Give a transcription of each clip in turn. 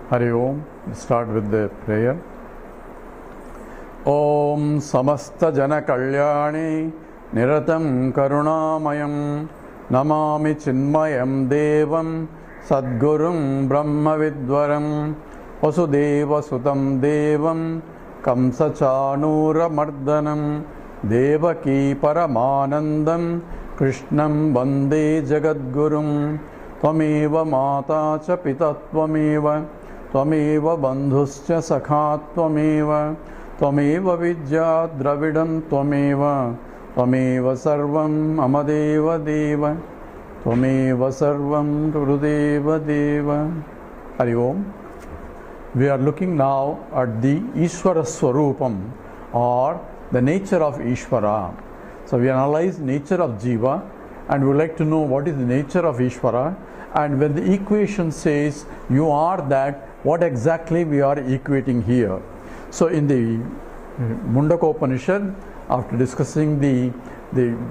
Hari Om. Start with the prayer. Om Samasta Jana Kalyani Niratam Karunamayam Namami Chinmayam Devam Sadgurum Brahma Vidwaram Vasudeva Sutam Devam Kamsa Chanura Mardanam Devaki Paramanandam Krishnam Vande Jagadgurum Tvameva Mata Cha Pita Tvameva Tvameva Bandhuscha Sakha Tvameva Tvameva Vidya Dravidam Tvameva Tvameva Sarvam Amadeva Deva Tvameva Sarvam Gurudeva Deva. Hari Om. We are looking now at the Iswara Swarupam, or the nature of Ishvara. So we analyze nature of Jiva and we would like to know what is the nature of Ishvara, and when the equation says you are that, what exactly we are equating here. So in the Mundaka Upanishad, after discussing the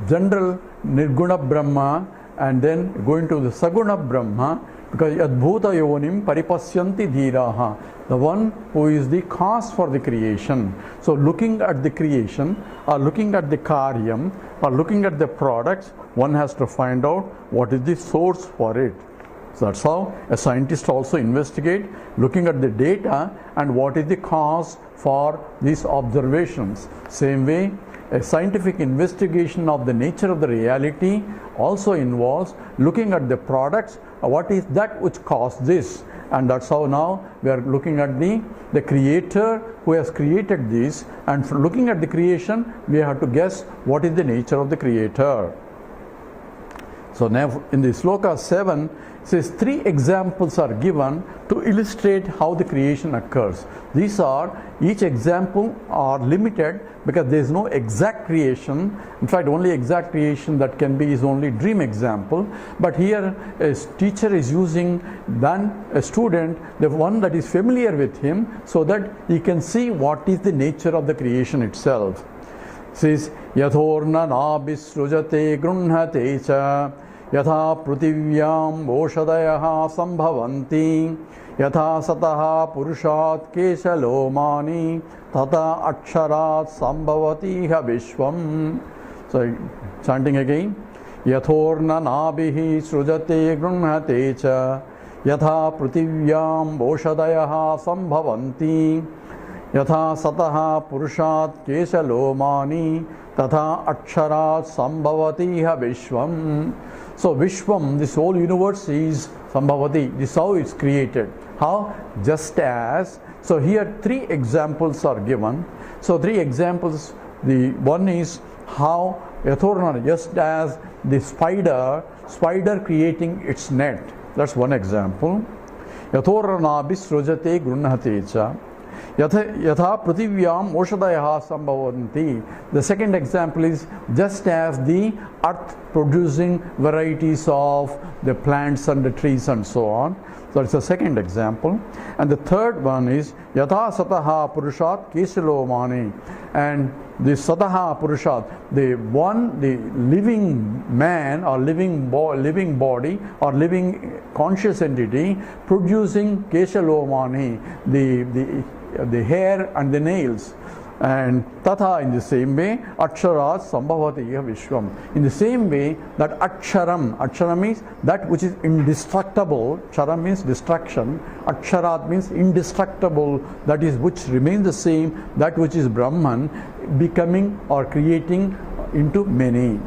general Nirguna Brahma and then going to the Saguna Brahma, because Adbhuta Yonim Paripasyanti Dhiraha, the one who is the cause for the creation. So looking at the creation or looking at the karyam or looking at the products, one has to find out what is the source for it. So that's how a scientist also investigate, looking at the data and what is the cause for these observations. Same way, a scientific investigation of the nature of the reality also involves looking at the products, what is that which caused this. And that's how now we are looking at the creator who has created this, and looking at the creation we have to guess what is the nature of the creator. So now in the Sloka 7, it says 3 examples are given to illustrate how the creation occurs. These are, each example are limited because there is no exact creation. In fact, only exact creation that can be is only dream example. But here a teacher is using than a student, the one that is familiar with him, so that he can see what is the nature of the creation itself. It says, Yathorna nabhisrujate grunhate cha Yatha prutivyam oshadayaha sambhavanti Yatha sataha purushat keshalomani Tata aksharat sambhavati ha vishvam. So chanting again. Yathorna nabihi srujate grunhate cha Yatha prutivyam oshadayaha sambhavanti Yatha sataha purushat keshalomani Tata aksharat sambhavati ha vishvam. So Vishwam, this whole universe is Sambhavati. This is how it's created. How? Just as. So here 3 examples are given. So 3 examples. The one is how Yathorna, just as the spider creating its net. That's one example. Yathorna bisrujate grunhate cha Yatha prativyam oshadayaha sambhavanti. The second example is just as the earth producing varieties of the plants and the trees and so on. So it's the second example. And the third one is Yatha sataha purushat kesalomani. And the sataha purushat, the living man or living body or living conscious entity producing kesalomani, the hair and the nails. And Tatha, in the same way, Aksharat Sambhavati Vishwam. In the same way, that Akshara means that which is indestructible. Kshara means destruction. Aksharat means indestructible, that is which remains the same, that which is Brahman, becoming or creating into many.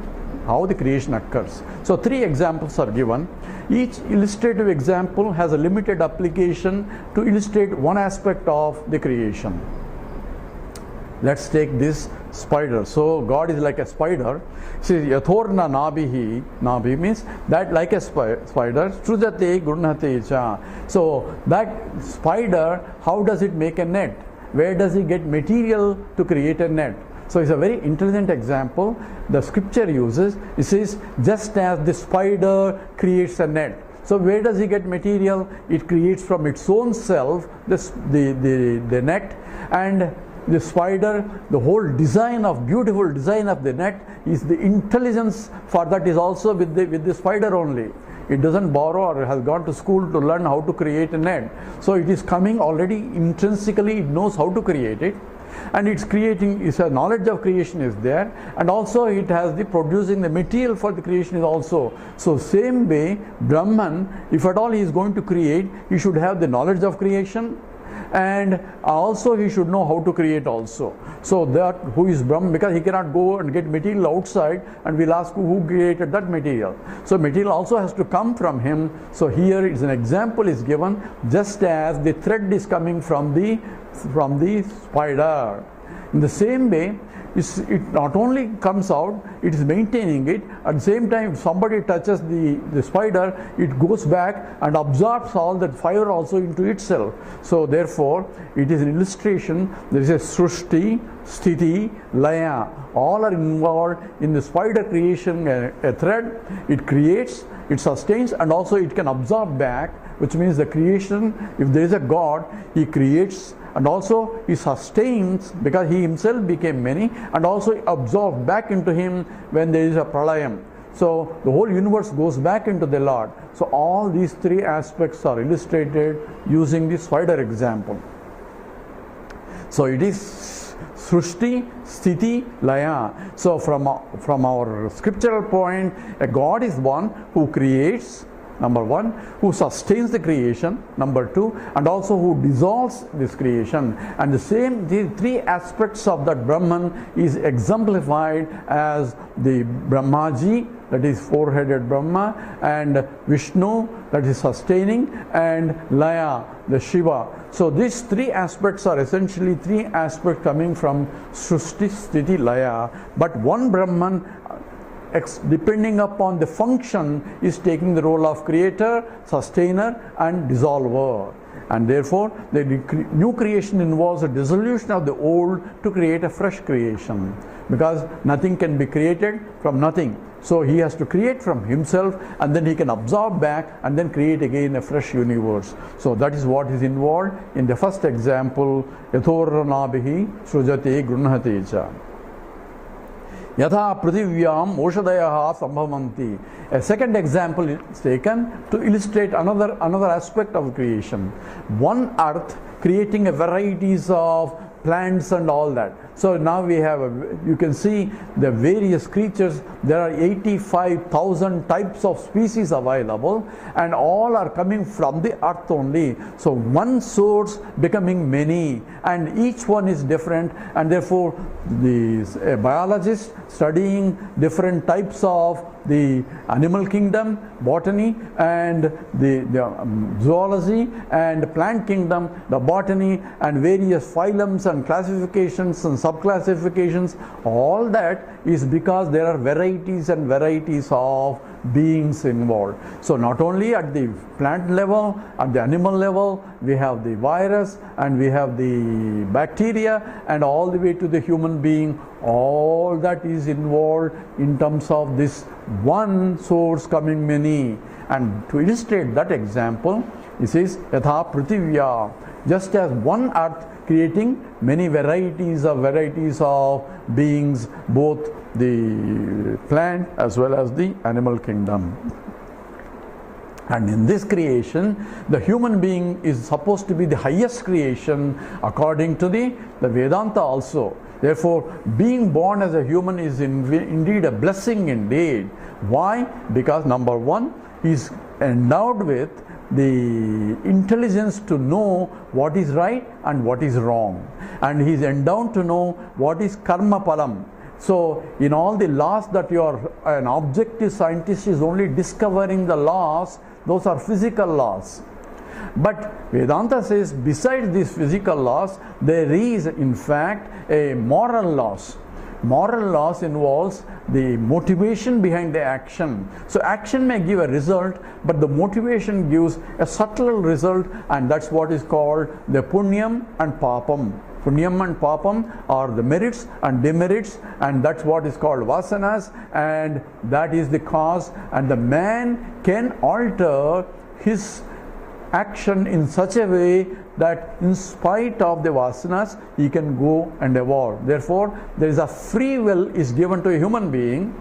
How the creation occurs. So 3 examples are given. Each illustrative example has a limited application to illustrate one aspect of the creation. Let's take this spider. So God is like a spider. See, Yathorna nabihi. Nabi means that like a spider. Srujate grunhate cha. So that spider, how does it make a net? Where does it get material to create a net? So it's a very intelligent example the scripture uses. It says, just as the spider creates a net. So where does he get material? It creates from its own self the net, and the spider, the whole beautiful design of the net is the intelligence for that is also with the spider only. It doesn't borrow or has gone to school to learn how to create a net. So it is coming already intrinsically, it knows how to create it. And it's creating, is a knowledge of creation is there, and also it has the producing the material for the creation is also. So same way, Brahman, if at all he is going to create, he should have the knowledge of creation, and also he should know how to create also. So that who is Brahman, because he cannot go and get material outside, and we'll ask who created that material. So material also has to come from him. So here is an example is given, just as the thread is coming from the spider. In the same way, it not only comes out, it is maintaining it. At the same time, if somebody touches the spider, it goes back and absorbs all that fire also into itself. So therefore, it is an illustration. There is a Srushti, Sthiti, Laya. All are involved in the spider creation, a thread. It creates, it sustains, and also it can absorb back, which means the creation, if there is a God, he creates, and also he sustains because he himself became many, and also absorbed back into him when there is a pralayam. So the whole universe goes back into the Lord. So all these three aspects are illustrated using the spider example. So it is Srushti, Sthiti, Laya. So from our scriptural point, a God is one who creates, number one, who sustains the creation, number two, and also who dissolves this creation. And the three aspects of that Brahman is exemplified as the Brahmaji, that is four-headed Brahma, and Vishnu, that is sustaining, and Laya, the Shiva. So these three aspects are essentially three aspects coming from Srushti, Sthiti, Laya. But one Brahman, depending upon the function, is taking the role of creator, sustainer, and dissolver. And therefore, the new creation involves a dissolution of the old to create a fresh creation, because nothing can be created from nothing. So he has to create from himself, and then he can absorb back and then create again a fresh universe. So that is what is involved in the first example, Yathoranabihi Srujate Grunhate Cha. Yatha Prithivyam Oshadayaha Sambhavanti. A second example is taken to illustrate another aspect of creation. One earth creating a varieties of plants and all that. So now we have, you can see the various creatures. There are 85,000 types of species available, and all are coming from the earth only. So one source becoming many, and each one is different, and therefore a biologist studying different types of the animal kingdom, botany, and the zoology, and plant kingdom, the botany, and various phylums and classifications and subclassifications. All that is because there are varieties and varieties of beings involved. So not only at the plant level, at the animal level, we have the virus, and we have the bacteria, and all the way to the human being. All that is involved in terms of this one source coming many. And to illustrate that example, it says Yatha Prithivya, just as one earth creating many varieties of beings, both the plant as well as the animal kingdom. And in this creation, the human being is supposed to be the highest creation according to the Vedanta also. Therefore, being born as a human is indeed a blessing indeed. Why? Because number one, he is endowed with the intelligence to know what is right and what is wrong. And he is endowed to know what is karma palam. So in all the laws that you are, an objective scientist is only discovering the laws, those are physical laws. But Vedanta says besides these physical laws, there is in fact a moral laws. Moral laws involves the motivation behind the action. So action may give a result, but the motivation gives a subtle result, and that's what is called the punyam and papam. Punyam and papam are the merits and demerits, and that's what is called vasanas, and that is the cause. And the man can alter his action in such a way that in spite of the vasanas, he can go and evolve. Therefore, there is a free will is given to a human being,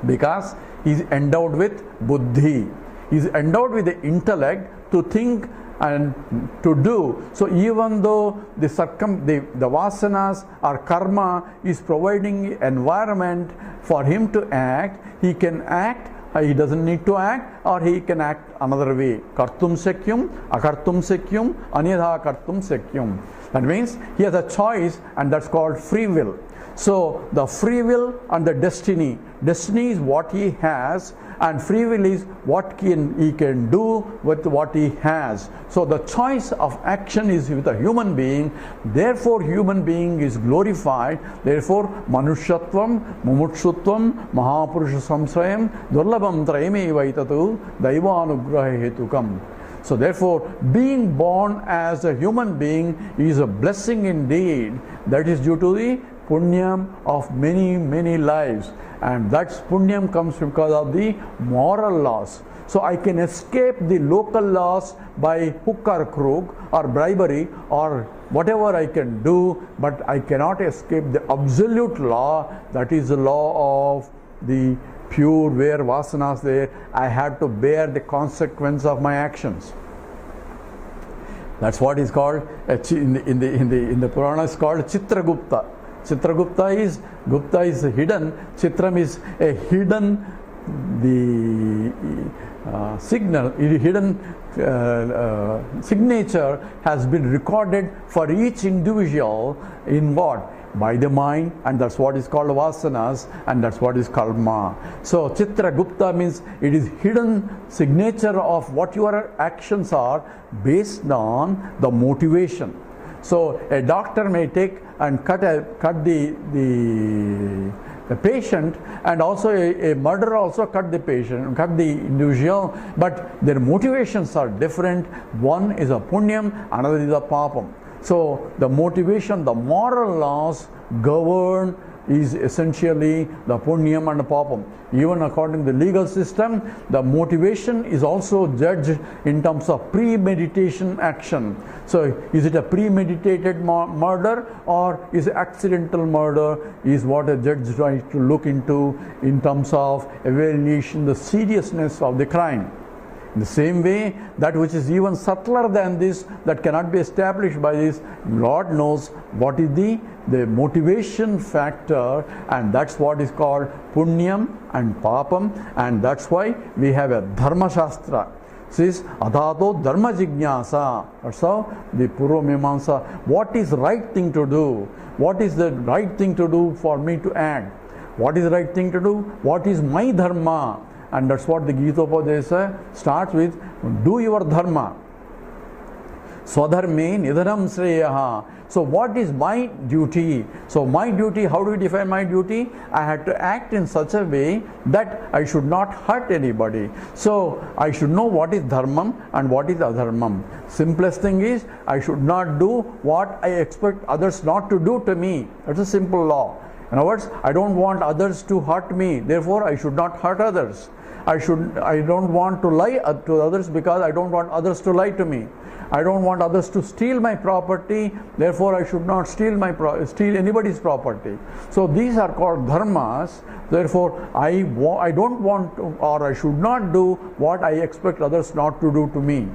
because he is endowed with buddhi. He is endowed with the intellect to think and to do. So even though the vasanas or karma is providing environment for him to act, he can act, he doesn't need to act, or he can act another way. Kartum sekyum, akartum sekyum, anyadha kartum sekyum. That means he has a choice, and that's called free will. So the free will and the destiny. Destiny is what he has, and free will is what he can do with what he has. So the choice of action is with a human being. Therefore human being is glorified. Therefore manushyatvam, mumutshutvam, mahapurusha samsrayam, durlabham trayame vaitatu, daivanugraha hetukam. So therefore, being born as a human being is a blessing indeed. That is due to the punyam of many, many lives. And that punyam comes because of the moral laws. So I can escape the local laws by hook or crook or bribery or whatever I can do, but I cannot escape the absolute law, that is the law of the pure, where vasanas there, I had to bear the consequence of my actions. That's what is called in the Purana is called Chitragupta. Chitragupta is Gupta is hidden. Chitram is a hidden signal. Hidden signature has been recorded for each individual in what? By the mind, and that's what is called vasanas, and that's what is called karma. So Chitragupta means it is hidden signature of what your actions are based on the motivation. So a doctor may take and cut the patient, and also a murderer also cut the patient, cut the individual, but their motivations are different. One is a punyam, another is a papam. So the motivation, the moral laws govern is essentially the punyam and the papam. Even according to the legal system, the motivation is also judged in terms of premeditation action. So is it a premeditated murder or is it accidental murder, is what a judge tries to look into in terms of evaluation the seriousness of the crime. In the same way, that which is even subtler than this, that cannot be established by this, Lord knows what is the motivation factor, and that's what is called punyam and papam, and that's why we have a dharma shastra. Says adhato dharma jignasa. That's how the Purva Mimamsa, what is right thing to do? What is the right thing to do for me to act? What is the right thing to do? What is my dharma? And that's what the Gita Upadesasara starts with, do your dharma. Swadharme nidharam sreyaha. So what is my duty? So my duty, how do we define my duty? I had to act in such a way that I should not hurt anybody. So I should know what is dharmam and what is adharmam. Simplest thing is, I should not do what I expect others not to do to me. That's a simple law. In other words, I don't want others to hurt me, therefore I should not hurt others. I don't want to lie to others because I don't want others to lie to me. I don't want others to steal my property, therefore I should not steal anybody's property. So these are called dharmas. Therefore I don't want to, or I should not do what I expect others not to do to me.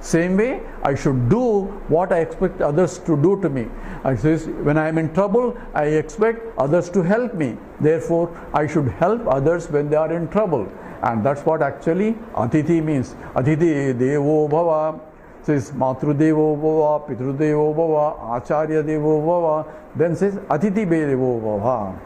Same way, I should do what I expect others to do to me. I says, when I am in trouble, I expect others to help me. Therefore, I should help others when they are in trouble. And that's what actually Atithi means. Atithi Devo Bhava. Says Matru Devo Bhava, Pitru Devo Bhava, Acharya Devo Bhava. Then says Atithi Devo Bhava.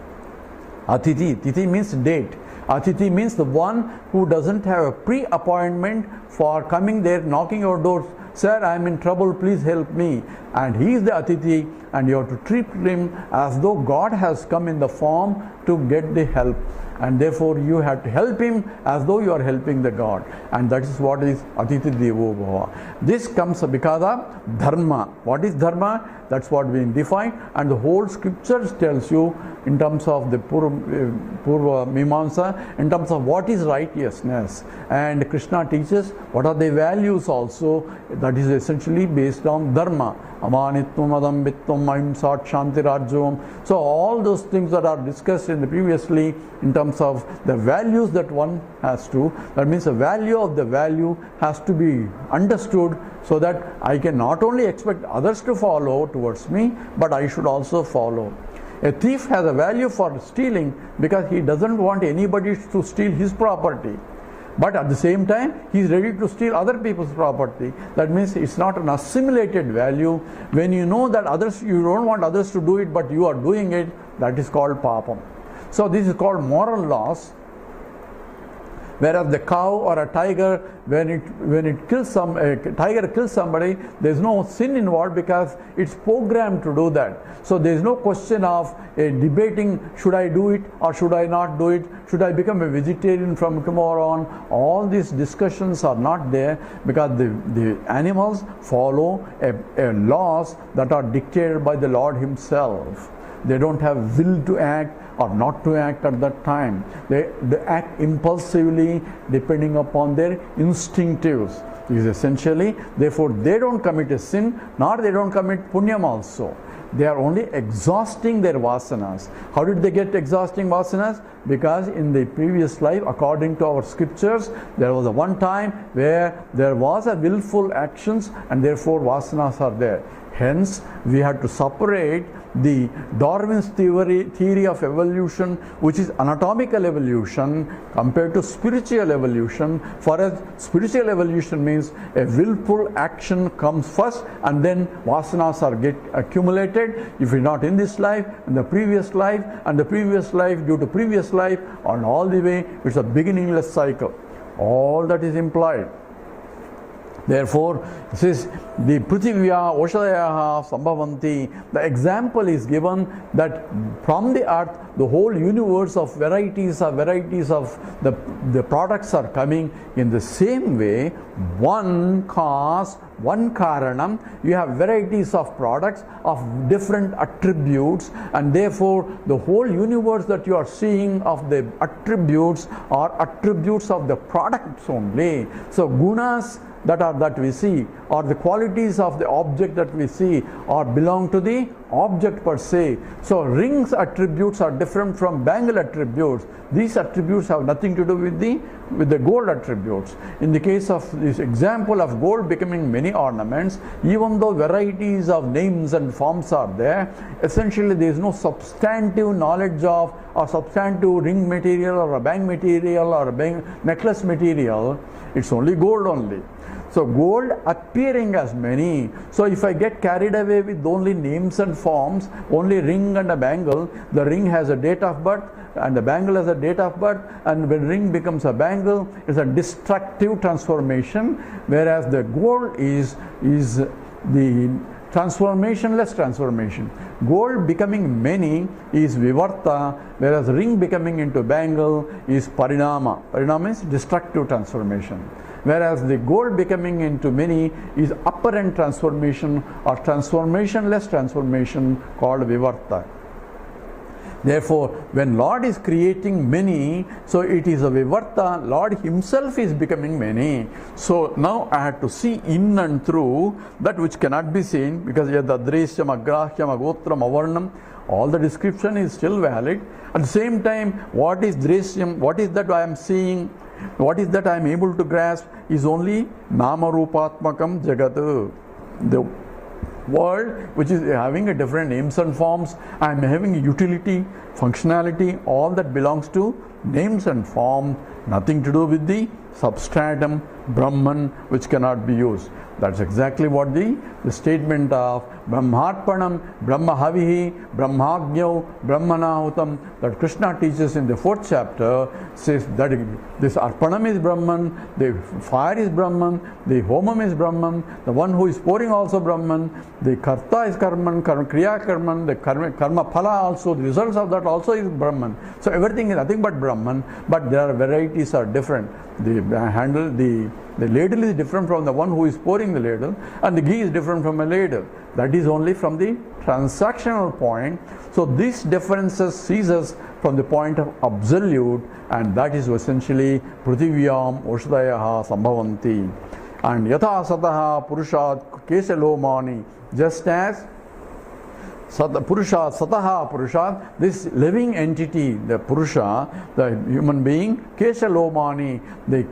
Atithi. Tithi means date. Atithi means the one who doesn't have a pre-appointment for coming there, knocking your door. Sir, I am in trouble, please help me. And he is the Atithi, and you have to treat him as though God has come in the form to get the help. And therefore you have to help him as though you are helping the God. And that is what is Atithi Devo Bhava. This comes because of dharma. What is dharma? That's what being defined. And the whole scriptures tells you in terms of the Purva Mimamsa, in terms of what is righteousness. And Krishna teaches what are the values also. that is essentially based on dharma. Amanitvam, adambitvam, ahimsat, shantirajyavam. So all those things that are discussed in the previously in terms of the values that one has to, that means the value of the value has to be understood, so that I can not only expect others to follow towards me, but I should also follow. A thief has a value for stealing because he doesn't want anybody to steal his property. But at the same time, he is ready to steal other people's property. That means it's not an assimilated value. When you know that others, you don't want others to do it, but you are doing it, that is called papam. So this is called moral loss. Whereas the cow or a tiger, when it kills a tiger kills somebody, there is no sin involved because it's programmed to do that. So there is no question of debating, should I do it or should I not do it? Should I become a vegetarian from tomorrow on? All these discussions are not there because the animals follow a laws that are dictated by the Lord Himself. They don't have will to act or not to act at that time. They act impulsively depending upon their instinctives. Is essentially, therefore they don't commit a sin, nor they don't commit punyam also. They are only exhausting their vasanas. How did they get exhausting vasanas? Because in the previous life, according to our scriptures, there was a one time where there was a willful actions and therefore vasanas are there. Hence, we had to separate the Darwin's theory of evolution, which is anatomical evolution, compared to spiritual evolution. For us, spiritual evolution means a willful action comes first and then vasanas are get accumulated. If it's not in this life, in the previous life, and the previous life due to previous life, and all the way, it's a beginningless cycle. All that is implied. Therefore, this is the Prithivya Oshadayaha Sambhavanti. The example is given that from the earth, the whole universe of varieties of the products are coming. In the same way, one cause, one karanam, you have varieties of products of different attributes, and therefore the whole universe that you are seeing of the attributes are attributes of the products only. So gunas that we see, or the qualities of the object that we see, or belong to the object per se. So rings attributes are different from bangle attributes. These attributes have nothing to do with the gold attributes. In the case of this example of gold becoming many ornaments, even though varieties of names and forms are there, essentially there is no substantive knowledge of or substantive ring material or a bang material or a necklace material. It's only gold only. So gold appearing as many. So if I get carried away with only names and forms, only ring and a bangle, the ring has a date of birth and the bangle has a date of birth, and when ring becomes a bangle, it's a destructive transformation, whereas the gold is the transformationless transformation. Gold becoming many is vivarta, whereas ring becoming into bangle is parinama. Parinama is destructive transformation. Whereas the gold becoming into many is apparent transformation or transformationless transformation called vivarta. Therefore, when Lord is creating many, so it is a vivarta, Lord Himself is becoming many. So now I have to see in and through that which cannot be seen, because yadadresyam, agrahyam, agotram, avarnam, all the description is still valid. At the same time, what is dresyam, what is that I am seeing, what is that I am able to grasp, is only nama rupatmakam jagat. The world which is having a different names and forms, I am having utility, functionality, all that belongs to names and forms, nothing to do with the substratum, Brahman, which cannot be used. That's exactly what the statement of Brahmarpanam, Brahmahavihi, Brahmagnyau, Brahmanahutam that Krishna teaches in the 4th chapter says that this Arpanam is Brahman, the fire is Brahman, the Homam is Brahman, the one who is pouring also Brahman, the Karta is Karman, Kriya Karman, the Karma Phala also, the results of that also is Brahman. So everything is nothing but Brahman, but there are varieties are different. The handle, the ladle is different from the one who is pouring the ladle, and the ghee is different from a ladle. That is only from the transactional point. So these differences ceases from the point of absolute, and that is essentially Prithiviyam Oshadayaha Sambhavanti. And yatha sataha purushat kesalomani, just as Purusha, Sataha Purusha, this living entity, the Purusha, the human being, Kesha Lomani, the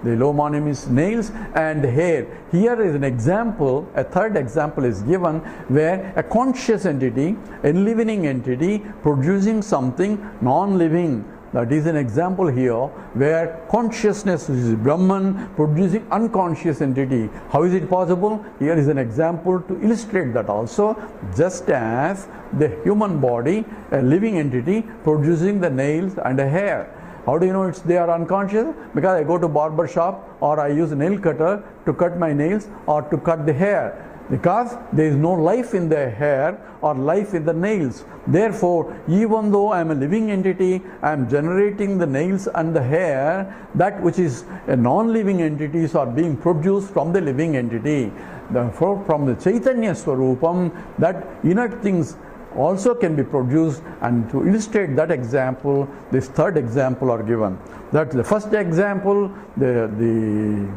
Lomani means nails and hair. Here is an example, a third example is given where a conscious entity, a living entity producing something non-living. That is an example here where consciousness, which is Brahman, producing unconscious entity. How is it possible? Here is an example to illustrate that also. Just as the human body, a living entity, producing the nails and the hair. How do you know they are unconscious? Because I go to barber shop or I use a nail cutter to cut my nails or to cut the hair. Because there is no life in the hair or life in the nails. Therefore, even though I am a living entity, I am generating the nails and the hair, that which is a non-living entities are being produced from the living entity. Therefore, from the Chaitanya Swarupam, that inert things also can be produced, and to illustrate that example, this third example are given. That's the first example, the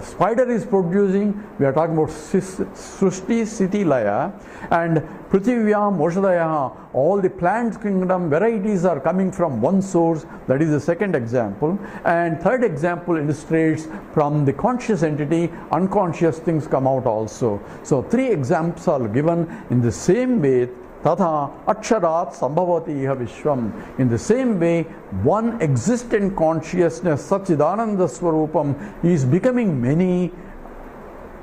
spider is producing, we are talking about Srushti Sthiti Laya, and Prithivya Moshadaya, all the plant kingdom varieties are coming from one source. That is the second example. And third example illustrates from the conscious entity, unconscious things come out also. So three examples are given in the same way. Tatha aksharat sambhavati iha vishwam. In the same way, one existent consciousness, Sadananda Swarupam, is becoming many,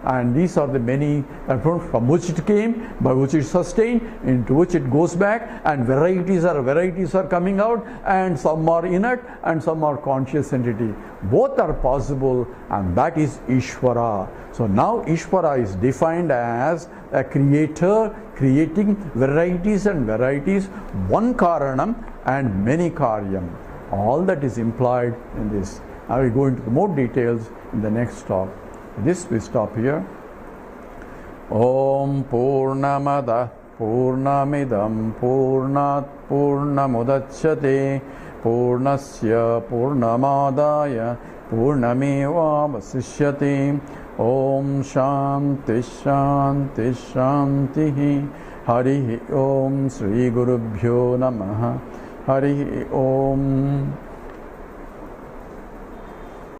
and these are the many from which it came, by which it sustained, into which it goes back, and varieties are coming out, and some are inert and some are conscious entity. Both are possible, and that is Iswara. So now Iswara is defined as a creator creating varieties and varieties, one karanam and many karyam. All that is implied in this. I will go into more details in the next talk. This we stop here. Om Purnamada Purnamidam Purnat Purnamudachyate Purnasya Purnamadaya Purnameva Vasishyate. Om Shanti Shanti Shanti. Hari Om Sri Gurubhyo Namaha. Hari Om.